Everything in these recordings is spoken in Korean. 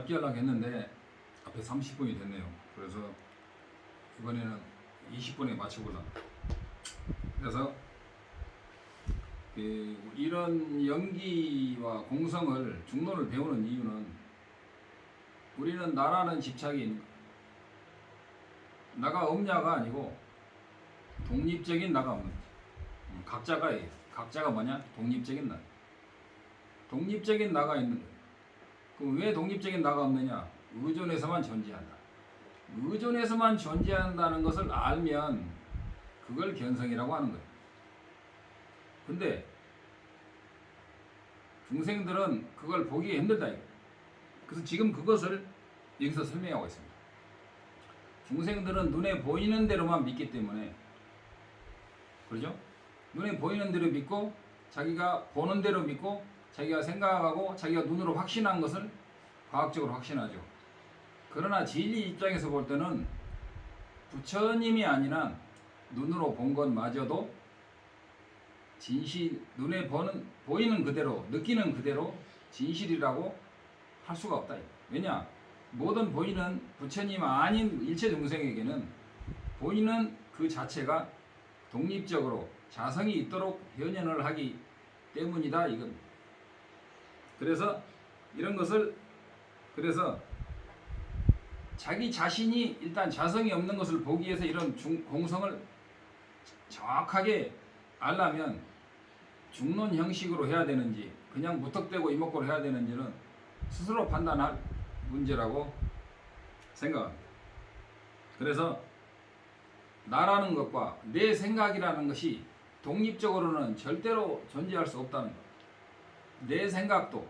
짧게 하려고 했는데 앞에 30분이 됐네요. 그래서 이번에는 20분에 맞춰보려고. 그래서 이런 연기와 공성을 중론을 배우는 이유는 우리는 나라는 집착이 있는 거예요. 나가 없냐가 아니고 독립적인 나가 없는 거죠. 각자가 뭐냐? 독립적인 나. 독립적인 나가 있는 거예요. 그럼 왜 독립적인 나가 없느냐? 의존해서만 존재한다. 의존해서만 존재한다는 것을 알면 그걸 견성이라고 하는 거예요. 근데 중생들은 그걸 보기 힘들다. 그래서 지금 그것을 여기서 설명하고 있습니다. 중생들은 눈에 보이는 대로만 믿기 때문에, 그렇죠? 눈에 보이는 대로 믿고 자기가 보는 대로 믿고 자기가 생각하고 자기가 눈으로 확신한 것을 과학적으로 확신하죠. 그러나 진리 입장에서 볼 때는 부처님이 아니라 눈으로 본 것마저도 진실, 눈에 보이는 그대로 느끼는 그대로 진실이라고 할 수가 없다. 왜냐? 모든 보이는 부처님 아닌 일체 중생에게는 보이는 그 자체가 독립적으로 자성이 있도록 현현을 하기 때문이다 이건. 그래서 이런 것을 자기 자신이 일단 자성이 없는 것을 보기 위해서 이런 공성을 정확하게 알려면 중론 형식으로 해야 되는지 그냥 무턱대고 이목구로 해야 되는지는 스스로 판단할 문제라고 생각합니다. 그래서 나라는 것과 내 생각이라는 것이 독립적으로는 절대로 존재할 수 없다는 것. 내 생각도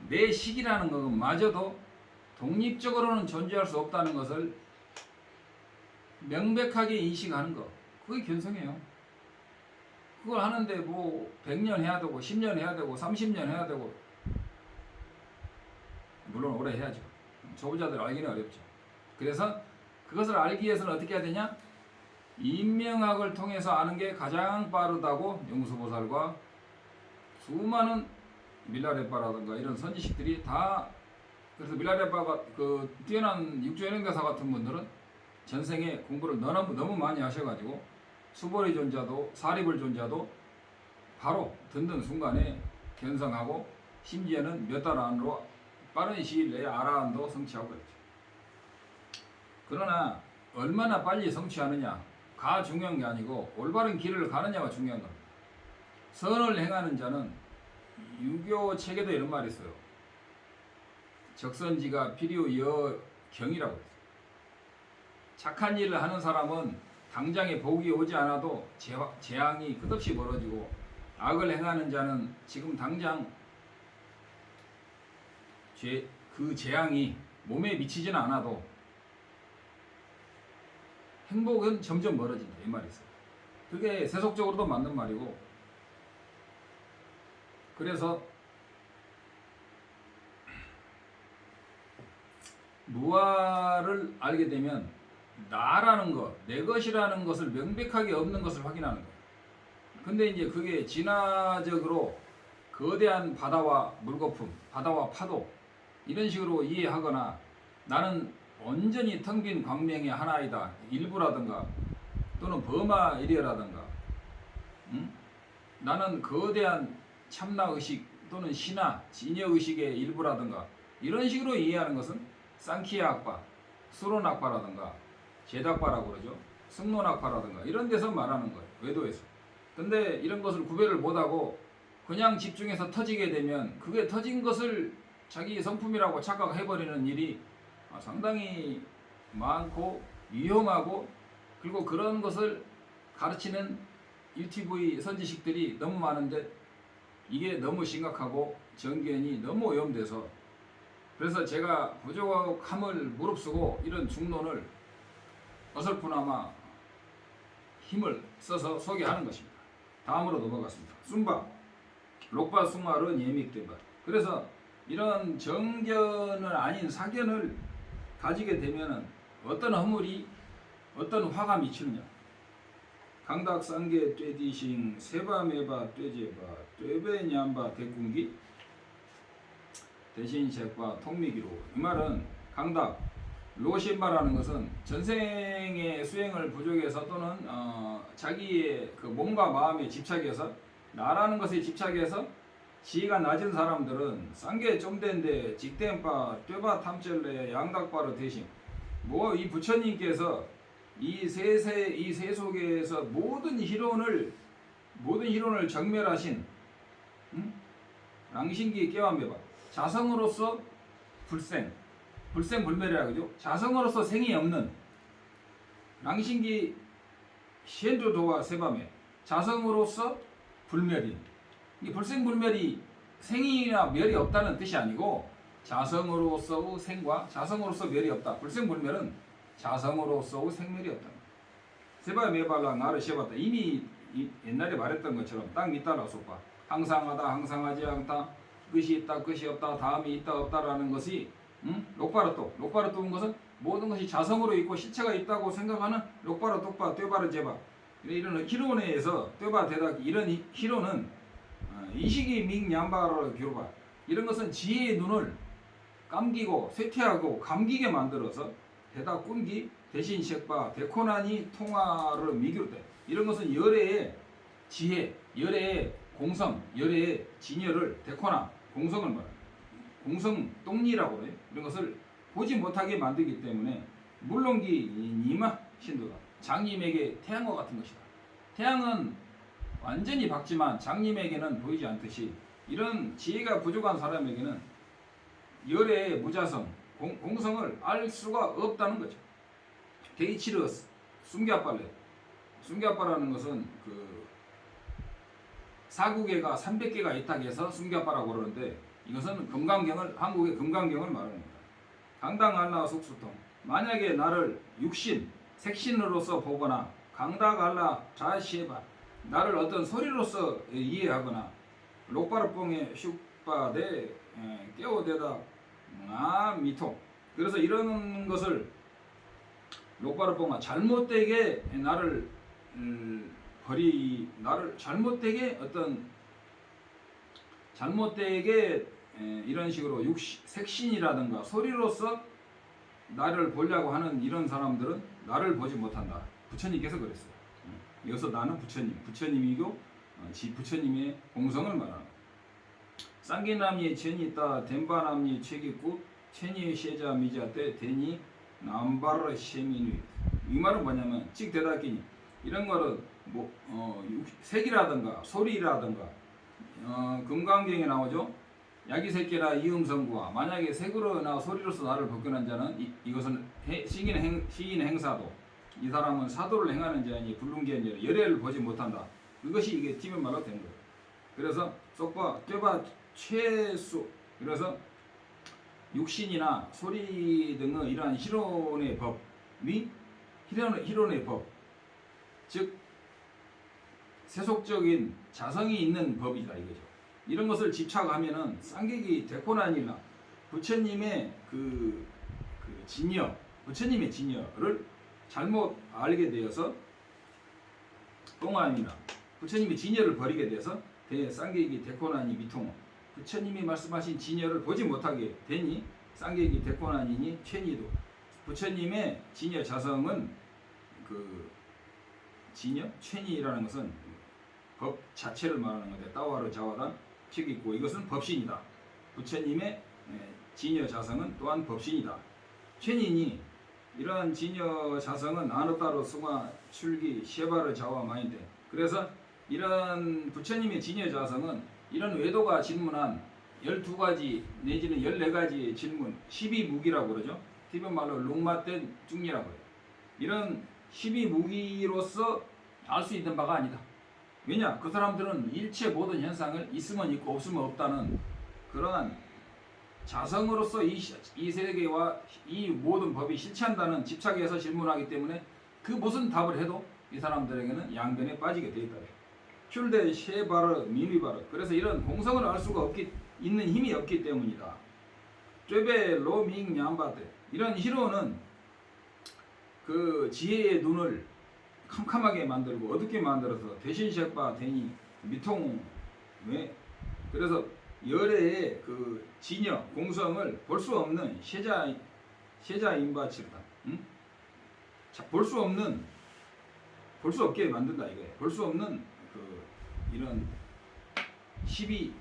내 식이라는 것마저도 독립적으로는 존재할 수 없다는 것을 명백하게 인식하는 것. 그게 견성이에요. 그걸 하는데 뭐 100년 해야 되고 10년 해야 되고 30년 해야 되고, 물론 오래 해야죠. 초보자들 알기는 어렵죠. 그래서 그것을 알기 위해서는 어떻게 해야 되냐? 인명학을 통해서 아는 게 가장 빠르다고 용수보살과 수많은 밀라레빠라든가 이런 선지식들이 다. 그래서 밀라레빠가 그 뛰어난 육조연행대사 같은 분들은 전생에 공부를 너무 많이 하셔가지고 수보리 존자도 사리불 존자도 바로 듣는 순간에 견성하고 심지어는 몇 달 안으로 빠른 시일 내에 아라한도 성취하고 그랬죠. 그러나 얼마나 빨리 성취하느냐가 중요한 게 아니고 올바른 길을 가느냐가 중요한 겁니다. 선을 행하는 자는, 유교 책에도 이런 말이 있어요. 적선지가 필요 여경이라고 했어요. 착한 일을 하는 사람은 당장에 복이 오지 않아도 재앙이 끝없이 벌어지고, 악을 행하는 자는 지금 당장 그 재앙이 몸에 미치지는 않아도 행복은 점점 멀어진다 이 말이 있어요. 그게 세속적으로도 맞는 말이고, 그래서 무아를 알게 되면 나라는 것, 내 것이라는 것을 명백하게 없는 것을 확인하는 거예요. 근데 이제 그게 진화적으로 거대한 바다와 물거품, 바다와 파도 이런 식으로 이해하거나 나는 온전히 텅 빈 광명의 하나이다 일부라든가 또는 범아일이라든가 나는 거대한 참나의식 또는 신화, 진여의식의 일부라든가 이런 식으로 이해하는 것은 쌍키야학파, 수론학파라든가 제닥파라고 그러죠. 승론학파라든가 이런 데서 말하는 거예요. 외도에서. 근데 이런 것을 구별을 못하고 그냥 집중해서 터지게 되면 그게 터진 것을 자기 성품이라고 착각해버리는 일이 상당히 많고 위험하고, 그리고 그런 것을 가르치는 UTV 선지식들이 너무 많은데 이게 너무 심각하고 정견이 너무 오염돼서, 그래서 제가 부족함을 무릅쓰고 이런 중론을 어설프나마 힘을 써서 소개하는 것입니다. 다음으로 넘어가겠습니다. 순바 록바 숭마른 예믹대바. 그래서 이런 정견은 아닌 사견을 가지게 되면은 어떤 허물이 어떤 화가 미치느냐. 강닥상계 떼디싱 세바메바 떼제바 떼베냠바 대궁기. 대신 셰과 통미기로. 이 말은 강닥 로신바라는 것은 전생의 수행을 부족해서 또는 자기의 그 몸과 마음에 집착해서 나라는 것에 집착해서 지위가 낮은 사람들은 쌍계 좀 된데 직된바 떼바 탐절래 양닥바로 대신 뭐 이 부처님께서 이 세속에서 모든 희론을 정멸하신 랑신기 깨완매바 자성으로서 불생불멸이라 그죠? 자성으로서 생이 없는 랑신기 시엔조도와 세밤에 자성으로서 불멸인 이 불생불멸이 생이나 멸이 없다는 뜻이 아니고 자성으로서의 생과 자성으로서 멸이 없다. 불생불멸은 자성으로서의 생멸이 없다. 세바메발라 나를 쉐봤다. 이미 옛날에 말했던 것처럼 딱 밑따라 속바 항상하다 항상하지 않다 끝이 있다 끝이 없다 다음이 있다 없다라는 것이 록바르똑은 것은 모든 것이 자성으로 있고 실체가 있다고 생각하는 록바르똑바 떼바르 제바 이런 희론에서 떼바 대다 이런 희론은 이시기 밍냠바로 교바 이런 것은 지혜의 눈을 감기고 쇠퇴하고 감기게 만들어서 대다 꾼기 대신 sek바 데코나니 통화를 미교때 이런 것은 열애의 지혜, 열애의 공성, 열애의 진여를 데코나 공성을 말합니다. 공성 똥리라고 그래요. 이런 것을 보지 못하게 만들기 때문에 물론기 니마 신도다. 장님에게 태양과 같은 것이다. 태양은 완전히 밝지만 장님에게는 보이지 않듯이 이런 지혜가 부족한 사람에게는 열애의 무자성, 공성을 알 수가 없다는 거죠. 데이치르스, 숨갸빨레. 숨갸빠라는 것은 그 사국에가 300개가 있다고 해서 숨갸빠라고 그러는데 이것은 금강경을 한국의 금강경을 말합니다. 강당알라 속수통. 만약에 나를 육신, 색신으로서 보거나 강다갈라 자시에바 나를 어떤 소리로서 이해하거나 록바르뽕의 슈빠데 깨워대다 미통. 그래서 이런 것을 록바르뽕아 잘못되게 나를 잘못되게 이런 식으로 색신이라든가 소리로서 나를 보려고 하는 이런 사람들은 나를 보지 못한다. 부처님께서 그랬어요. 여기서 나는 부처님이고 부처님의 공성을 말하는 쌍기남니 체니 있다 덴바남니 책있고 체니 셰자 미자 때 데니 남바르 셰미누이 이 말은 뭐냐면 찍대다끼니 이런 거는 색이라든가 소리라든가 금강경에 나오죠. 야기새끼나 이음성구와 만약에 색으로나 소리로서 나를 벗겨난 자는 이것은 시인의 행사도 이 사람은 사도를 행하는 자니 불lun기한 자니 열애를 보지 못한다. 그것이 이게 팀의 말로 된 거예요. 그래서 속바 떼바 최수 그래서 육신이나 소리 등의 이러한 희론의 법 및 희론의 법 즉 세속적인 자성이 있는 법이다 이거죠. 이런 것을 집착하면은 쌍객이 데코나니라 부처님의 부처님의 진여를 잘못 알게 되어서 똥아니라 부처님의 진여를 버리게 돼서 쌍객이 데코나니 미통어 부처님이 말씀하신 진여를 보지 못하게 되니 쌍객이 데코나니니 최니도 부처님의 진여 자성은 진여 최니라는 것은 법 자체를 말하는 건데 따와르 자와단 책 있고 이것은 법신이다. 부처님의 진여 자성은 또한 법신이다. 최니니 이러한 진여 자성은 아노따로 승화 출기 셰바르 자와 마인데 그래서 이런 부처님의 진여 자성은 이런 외도가 질문한 12가지 내지는 14가지의 질문 12무기라고 그러죠. 티변 말로 롱마땐 중리라고 해요. 이런 12무기로서 알 수 있는 바가 아니다. 왜냐? 그 사람들은 일체 모든 현상을 있으면 있고 없으면 없다는 그러한 자성으로서 이 세계와 이 모든 법이 실체한다는 집착에서 질문하기 때문에 그 무슨 답을 해도 이 사람들에게는 양변에 빠지게 되어 있다. 출대 셰바르 미미바르 그래서 이런 공성을 알 수가 있는 힘이 없기 때문이다. 쬐베 로밍 냠바데 이런 희로는 그 지혜의 눈을 캄캄하게 만들고 어둡게 만들어서 대신 셰바 대니 미통 왜 그래서 열애의 그 진여 공성을 볼 수 없는 세자 인바치다. 응? 볼 수 없게 만든다 이거예요. 볼 수 없는 그 이런 12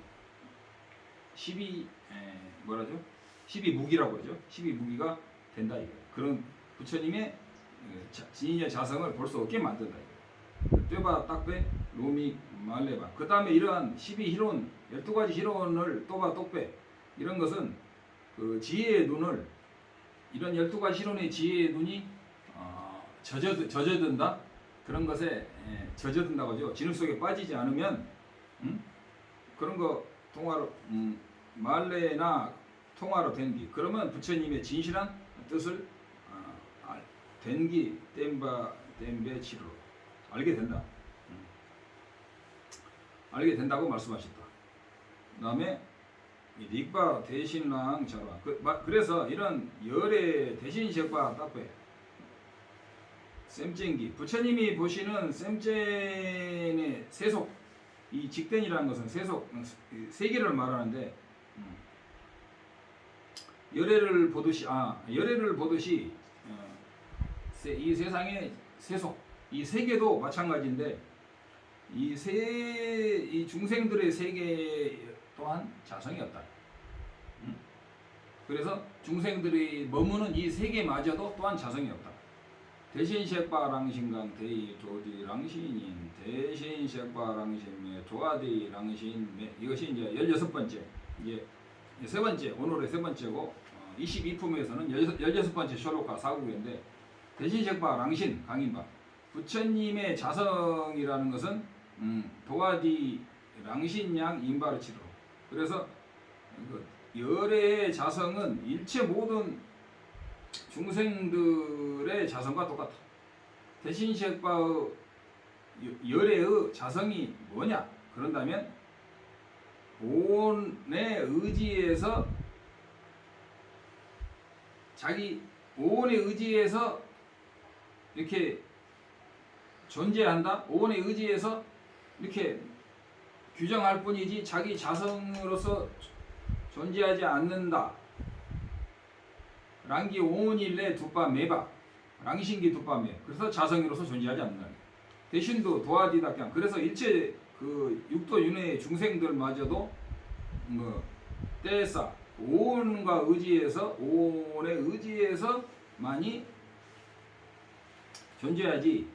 뭐라죠? 12무기라고 그러죠. 12무기가 된다 이거예요. 그런 부처님의 진여 자성을 볼 수 없게 만든다 이거예요. 떼바 딱배 로미 말레바. 그 다음에 이러한 12희론 12가지 희론을 또바 똑배 이런 것은 그 지혜의 눈을 이런 12가지 희론의 지혜의 눈이 젖어든다 그런 것에 젖어든다고 하죠. 진흙 속에 빠지지 않으면 그런 거 통화로 말레나 통화로 된기 그러면 부처님의 진실한 뜻을 된기 땜베 치로 알게 된다. 알게 된다고 말씀하셨다. 그 다음에 닉바 대신랑 자라 그래서 이런 열의 대신식과 딱배 셈쟁기 부처님이 보시는 셈쟁의 세속 이 직된이라는 것은 세속 세계를 말하는데 열애를 보듯이 이 세상의 세속 이 세계도 마찬가지인데 이 중생들의 세계 또한 자성이 없다. 그래서 중생들이 머무는 이 세계마저도 또한 자성이 없다. 대신색바랑신강 대이 조디 랑신인 대신색바랑신매 조아디 랑신매 이것이 이제 16번째 이제 세 번째 오늘의 세 번째고 22품에서는 16번째 쇼로카 사국인데 대신색바 랑신 강인바 부처님의 자성이라는 것은 도아디 랑신양 인바르치로 그래서 열의 자성은 일체 모든 중생들의 자성과 똑같다. 대신색바의 열의 자성이 뭐냐? 그런다면 오온의 의지에서 오온의 의지에서 이렇게 존재한다. 오온의 의지에서 이렇게 규정할 뿐이지 자기 자성으로서 존재하지 않는다. 랑기 오온일레 두빠 매바 랑신기 두빠 매 그래서 자성으로서 존재하지 않는다. 대신도 도와디다 그냥 그래서 일체 그 육도 윤회의 중생들마저도 뭐 때싸 오온과 의지에서 오온의 의지에서만이 존재하지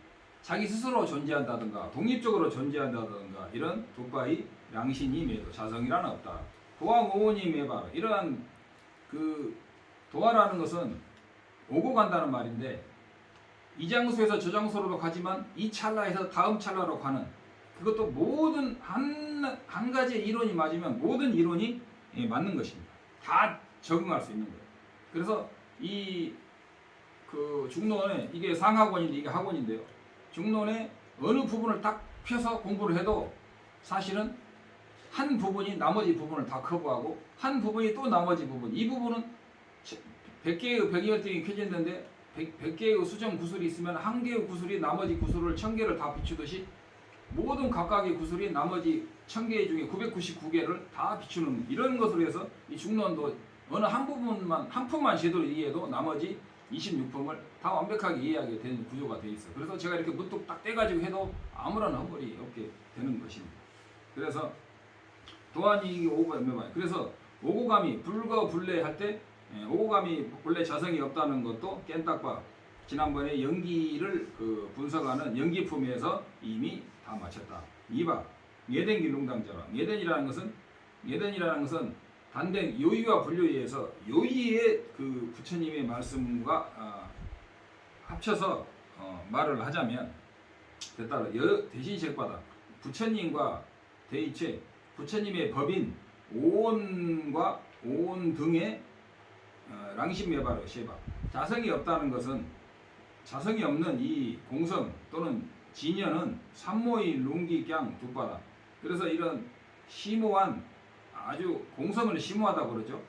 자기 스스로 존재한다든가 독립적으로 존재한다든가 이런 두빠의 랑신이 매도 자성이라는 없다. 도와 오온이 매바 이러한 그 도화라는 것은 오고 간다는 말인데 이 장소에서 저 장소로 가지만 이 찰나에서 다음 찰나로 가는 그것도 모든 한 가지의 이론이 맞으면 모든 이론이 맞는 것입니다. 다 적응할 수 있는 거예요. 그래서 이 그 중론에 이게 상학원인데 이게 학원인데요. 중론에 어느 부분을 딱 펴서 공부를 해도 사실은 한 부분이 나머지 부분을 다 커버하고 한 부분이 또 나머지 부분 이 부분은 100개의 백이어등이 켜졌는데 100개의 수정 구슬이 있으면 한 개의 구슬이 나머지 구슬을 1000개를 다 비추듯이 모든 각각의 구슬이 나머지 1000개 중에 999개를 다 비추는 이런 것으로 해서 이 중론도 어느 한 부분만 한 품만 제대로 이해해도 나머지 26품을 다 완벽하게 이해하게 되는 구조가 되어 있어요. 그래서 제가 이렇게 문득 딱 떼가지고 해도 아무런 헛걸이 없게 되는 것입니다. 그래서 도안이 오고감이 그래서 오고감이 불거불례 할 때 오고감이 본래 자성이 없다는 것도 깬딱바 지난번에 연기를 그 분석하는 연기품에서 이미 다 마쳤다. 이바 예den길롱당자라 예den이라는 것은 단된 요의와 분류에 의해서 요의의 그 부처님의 말씀과 합쳐서 말을 하자면 됐다. 대신색바다 부처님과 대이체 부처님의 법인 오온과 오온 등의 랑신매바르 셰바 자성이 없다는 것은 자성이 없는 이 공성 또는 진여는 삼모의 룽기경 두바다. 그래서 이런 심오한 아주 공성을 심오하다고 그러죠.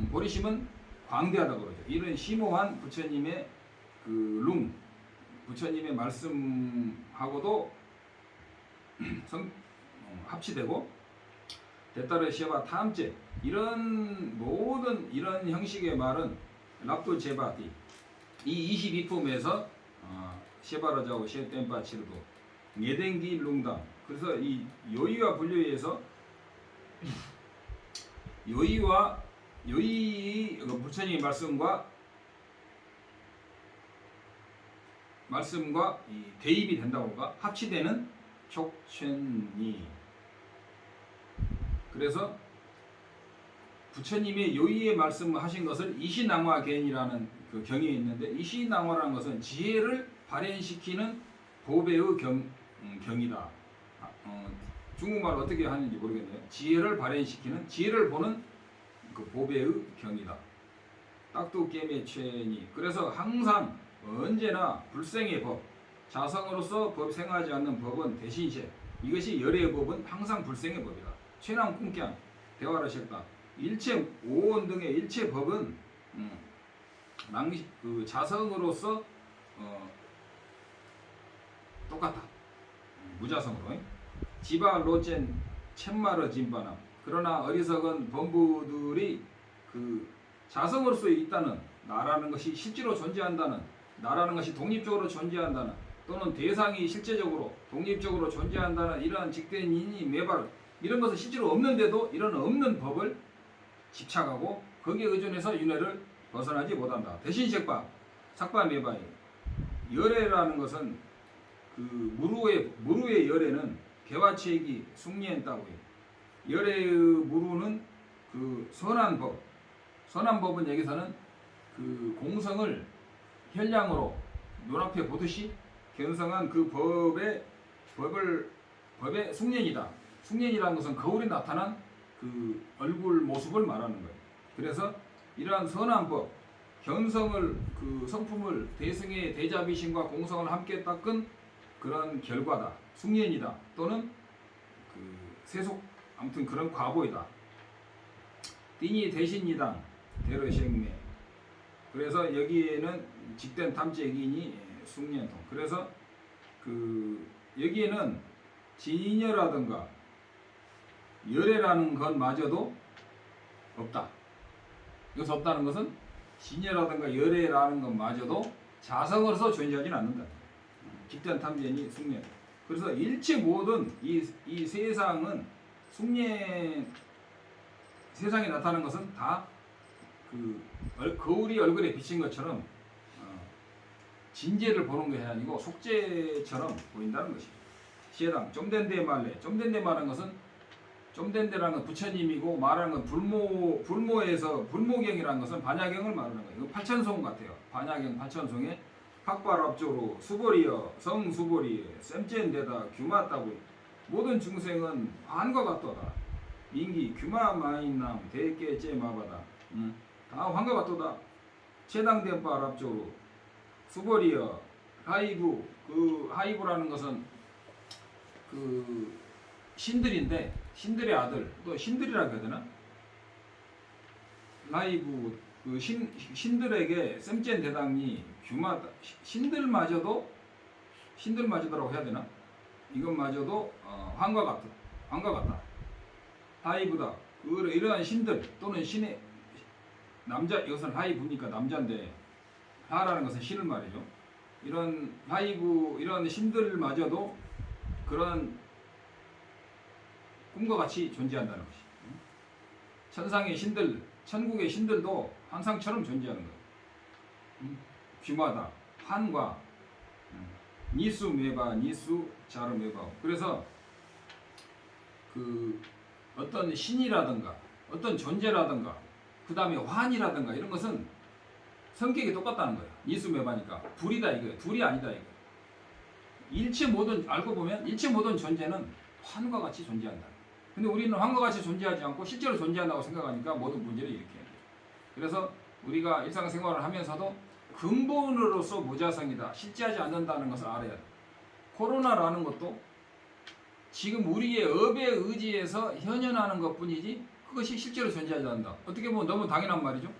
보리심은 광대하다고 그러죠. 이런 심오한 부처님의 그 부처님의 말씀하고도 합치되고 데따르 셰바 탐제 이런 모든 이런 형식의 말은 랍도 제바디 이 22품에서 셰바라자고 셰템바치르도 예댕기 룽담 그래서 이 요이와 분류에서 요이 부처님의 말씀과 이 대입이 된다고가 합치되는 촉천이 그래서 부처님의 요의의 말씀하신 것을 이시낭화견이라는 그 경이 있는데 이시낭화라는 것은 지혜를 발현시키는 보배의 경이다. 중국말 어떻게 하는지 모르겠네요. 지혜를 발현시키는 지혜를 보는 그 보배의 경이다. 딱두깨매 최니 그래서 항상 언제나 불생의 법 자성으로서 법 생하지 않는 법은 대신세 이것이 열의 법은 항상 불생의 법이다. 최남 꿈꺄 대화를 시켰다. 일체 오온 등의 일체 법은 그 자성으로서 똑같다. 무자성으로 지바 로젠 쳇마르 진바나 그러나 어리석은 범부들이 그 자성으로서 있다는 나라는 것이 실제로 존재한다는 나라는 것이 독립적으로 존재한다는 또는 대상이 실제적으로 독립적으로 존재한다는 이러한 직된 인이 매발 이런 것은 실제로 없는데도 이런 없는 법을 집착하고 거기에 의존해서 윤회를 벗어나지 못한다. 대신 삭바 매바이 열애라는 것은 그 무루의 열애는 개화체기 숭리엔따고요. 열애의 무루는 그 선한 법은 여기서는 그 공성을 현량으로 눈앞에 보듯이 견성한 그 법의 숭년이다. 숭년이라는 것은 거울에 나타난 그 얼굴 모습을 말하는 거예요. 그래서 이러한 선한 법, 견성을 그 성품을 대승의 대자비심과 공성을 함께 닦은 그런 결과다. 숭년이다. 또는 그 세속 아무튼 그런 과보이다. 띠니 대신이당 대러생매 그래서 여기에는 직된 탐재기니 숭년통 그래서 그 여기에는 진여라든가 열애라는 것마저도 없다. 여기서 없다는 것은 진여라든가 열애라는 것마저도 자성으로서 존재하지 않는다. 직된 탐재니 숭년 그래서 일체 모든 이 세상은 세상에 나타나는 것은 다 그 거울이 얼굴에 비친 것처럼 진재를 보는 것이 아니고 속재처럼 보인다는 것이죠. 시에당 좀된데 말래 좀된데 말하는 것은 좀된데라는 건 부처님이고 말하는 건 불모에서 불모경이라는 것은 반야경을 말하는 거예요. 이거 팔천송 같아요. 반야경 팔천송에 각발압조로 수보리여 성수보리 쌤젠데다 규마따고 모든 중생은 한과 같도다. 인기 규마마인남 대깨제 마바다. 다 환과 같도다. 최당된발압조로 수보리여 하이부 그 하이부라는 것은 그 신들인데 신들의 아들 또 신들이라고 해야 되나? 라이브 그 신들에게 쌤젠 대당이 규마 신들마저도라고 해야 되나? 이것마저도 환과 같다. 하이브다. 이러한 신들 또는 신의 남자 이것은 하이브니까 남자인데 하라는 것은 신을 말이죠. 이런 하이브 이런 신들마저도 그런 꿈과 같이 존재한다는 것이. 천상의 신들, 천국의 신들도 환상처럼 존재하는 거예요. 규마다, 한과, 니수 메바, 니수 자르 메바. 그래서 그 어떤 신이라든가 어떤 존재라든가 그 다음에 환이라든가 이런 것은 성격이 똑같다는 거예요. 니수 메바니까 둘이다 이거예요. 둘이 아니다 이거예요. 일체 모든 알고 보면 일체 모든 존재는 환과 같이 존재한다. 근데 우리는 환과 같이 존재하지 않고 실제로 존재한다고 생각하니까 모든 문제를 일으켜요. 그래서 우리가 일상생활을 하면서도 근본으로서 무자성이다. 실제하지 않는다는 것을 알아야 돼. 코로나라는 것도 지금 우리의 업에 의지해서 현현하는 것뿐이지 그것이 실제로 존재하지 않는다. 어떻게 보면 너무 당연한 말이죠.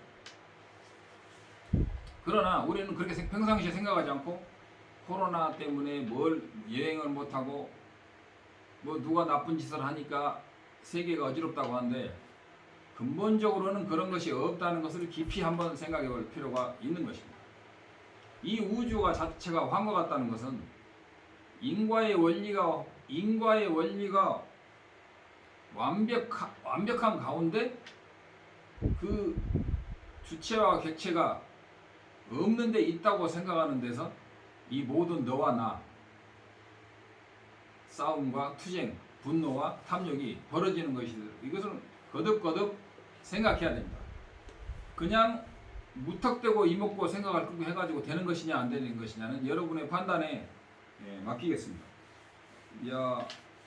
그러나 우리는 그렇게 평상시에 생각하지 않고 코로나 때문에 뭘 여행을 못하고 뭐 누가 나쁜 짓을 하니까 세계가 어지럽다고 하는데 근본적으로는 그런 것이 없다는 것을 깊이 한번 생각해 볼 필요가 있는 것입니다. 이 우주가 자체가 환과 같다는 것은 인과의 원리가 완벽한 가운데 그 주체와 객체가 없는 데 있다고 생각하는 데서 이 모든 너와 나 싸움과 투쟁, 분노와 탐욕이 벌어지는 것이다. 이것은 거듭거듭 생각해야 됩니다. 그냥 무턱대고 이먹고 생각할 끄고 해가지고 되는 것이냐 안 되는 것이냐는 여러분의 판단에 맡기겠습니다.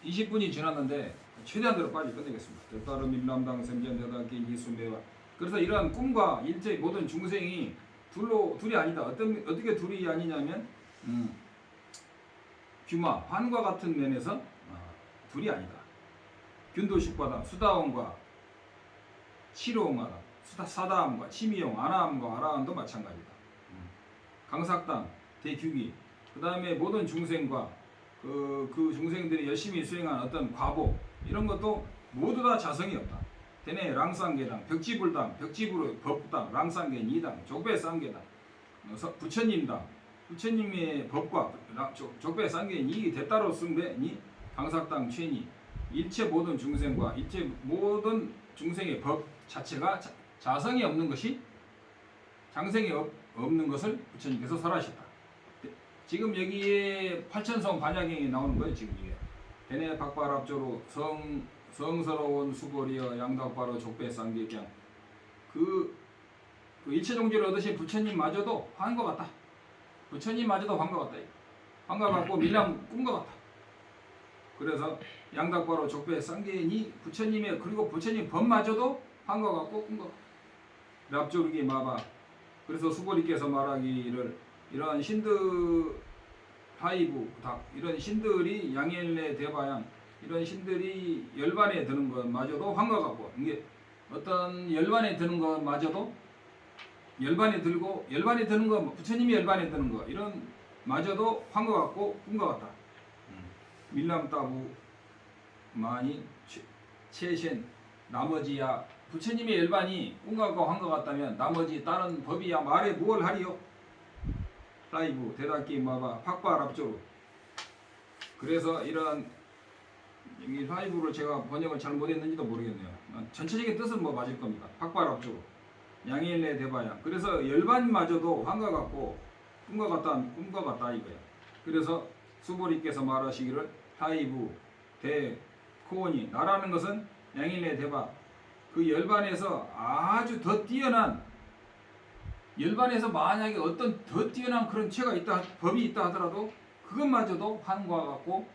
20분이 지났는데 최대한대로 빨리 끝내겠습니다. 대따름 일남당 sem전대다기 이수매와. 그래서 이러한 꿈과 일체 모든 중생이 둘이 아니다. 어떻게 둘이 아니냐면 규마, 환과 같은 면에서 둘이 아니다. 균도식과다, 수다원과 치료원과다, 사다함과 치미용, 아나함과 아라함도 마찬가지다. 강삭담, 대규기, 그 다음에 모든 중생과 그 중생들이 열심히 수행한 어떤 과보 이런 것도 모두 다 자성이 없다. 대내 랑상계당, 벽지불당, 벽지불 법당, 랑상계 이당, 족배상계당, 부처님당, 부처님의 법과 족배상계인 이 대따로 승배니 강삭당 최니 일체 모든 중생과 일체 모든 중생의 법 자체가 자성이 없는 것이 장생이 없는 것을 부처님께서 설하셨다. 지금 여기에 팔천성 반야경이 나오는 거예요. 지금 이게 대내 박발합조로 성스러운 수보리여 양덕바로 족배상계경 그 일체 종지를 얻으신 부처님마저도 환과 같다. 부처님마저도 환과 같다. 환과 같고 밀람 꿈과 같다. 그래서 양덕바로 족배상계니 부처님의 그리고 부처님 법마저도 환과 같고 꿈과 같다. 랍조르기 마바. 그래서 수보리께서 말하기를 이러한 신드 하이부 이런 신들이 양엘레 대바양 이런 신들이 열반에 드는 것마저도 환과 같고 이게 어떤 열반에 드는 것마저도 열반에 드는 거 부처님이 열반에 드는 거 이런 마저도 환과 같고 꿈과 같다. 밀람따부 많이 최신 나머지야 부처님의 열반이 꿈과 같고 환과 같다면 나머지 다른 법이야 말에 무얼 하리요? 라이브 대답기 마바 팍바랍조로. 그래서 이런 이 라이브를 제가 번역을 잘 못했는지도 모르겠네요. 전체적인 뜻은 뭐 맞을 겁니다. 팍바랍조로 양일내 대바양. 그래서 열반마저도 환과 같고 꿈과 같다 이거예요. 그래서 수보리께서 말하시기를 하이부 대 코온이 나라는 것은 양일내 대바 그 열반에서 아주 더 뛰어난 열반에서 만약에 어떤 더 뛰어난 그런 죄가 있다, 법이 있다 하더라도 그것마저도 환과 같고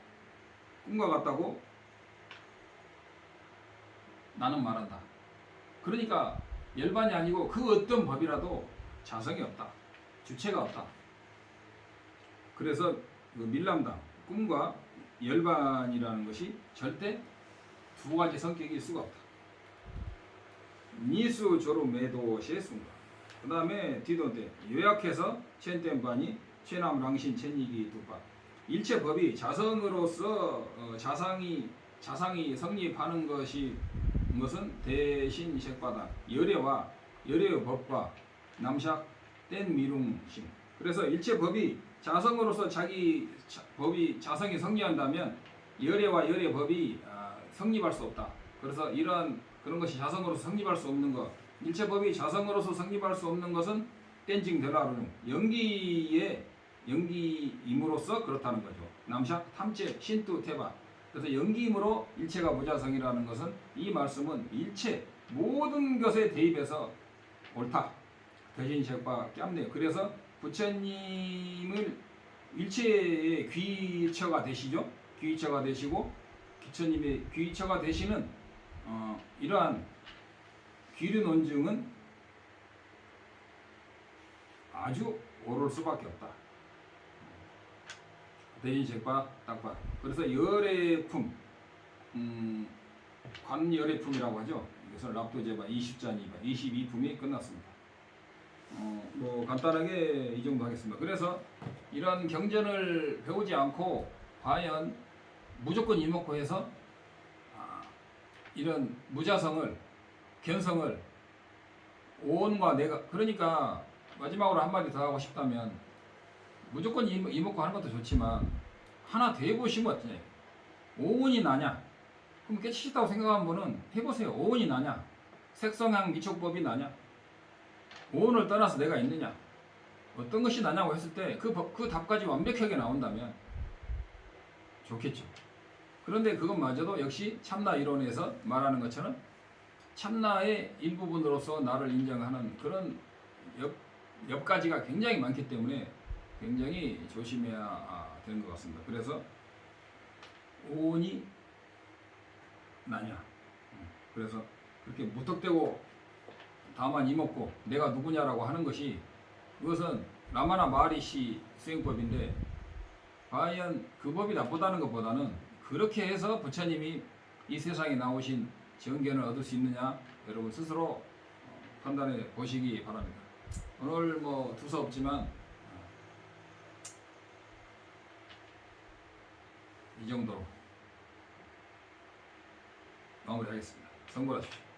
꿈과 같다고 나는 말한다. 그러니까 열반이 아니고 그 어떤 법이라도 자성이 없다. 주체가 없다. 그래서 그 밀람당, 꿈과 열반이라는 것이 절대 두 가지 성격일 수가 없다. 니수 조로 매도시의 순간. 그 다음에 뒤돈때 요약해서 첸템반이 최남 랑신 첸이기 두파 일체 법이 자성으로서 자상이 성립하는 것은 대신 색바다 열애와 열애의 법과 남샥 땐 미룽심. 그래서 일체 법이 자성으로서 자기 법이 자성이 성립한다면 열애와 열애 법이 성립할 수 없다. 그래서 그런 것이 자성으로서 성립할 수 없는 것. 일체 법이 자성으로서 성립할 수 없는 것은 땐징 델라루는 연기임으로써 그렇다는 거죠. 남샥 탐체 신투 테바. 그래서 연기임으로 일체가 무자성이라는 것은 이 말씀은 일체 모든 것에 대입해서 옳다. 대신색과 깜네요. 그래서 부처님을 일체의 귀처가 되시죠. 귀처가 되시고 부처님의 귀처가 되시는 이러한 귀르 논증은 아주 옳을 수밖에 없다. 대인색과 딱바. 그래서 열애품, 관열애품이라고 하죠. 이것을 랍도제바 20잔이바 22품이 끝났습니다. 뭐 간단하게 이 정도 하겠습니다. 그래서 이런 경전을 배우지 않고 과연 무조건 이목구해서 이런 무자성을 견성을 오온과 내가 그러니까 마지막으로 한마디 더 하고 싶다면 무조건 이목구 하는 것도 좋지만 하나 더 해보시면 어떠냐. 오온이 나냐? 그럼 깨치시다고 생각하는 분은 해보세요. 오온이 나냐? 색성향 미촉법이 나냐? 오온을 떠나서 내가 있느냐? 어떤 것이 나냐고 했을 때 그 답까지 완벽하게 나온다면 좋겠죠. 그런데 그것마저도 역시 참나 이론에서 말하는 것처럼 참나의 일부분으로서 나를 인정하는 그런 옆가지가 굉장히 많기 때문에 굉장히 조심해야 되는 것 같습니다. 그래서 오온이 나냐? 그래서 그렇게 무턱대고 다만 이먹고 내가 누구냐라고 하는 것이 그것은 라마나 마하리시 수행법인데 과연 그 법이 나쁘다는 것보다는 그렇게 해서 부처님이 이 세상에 나오신 정견을 얻을 수 있느냐 여러분 스스로 판단해 보시기 바랍니다. 오늘 뭐 두서없지만 이 정도로 마무리하겠습니다. 성불하십시오.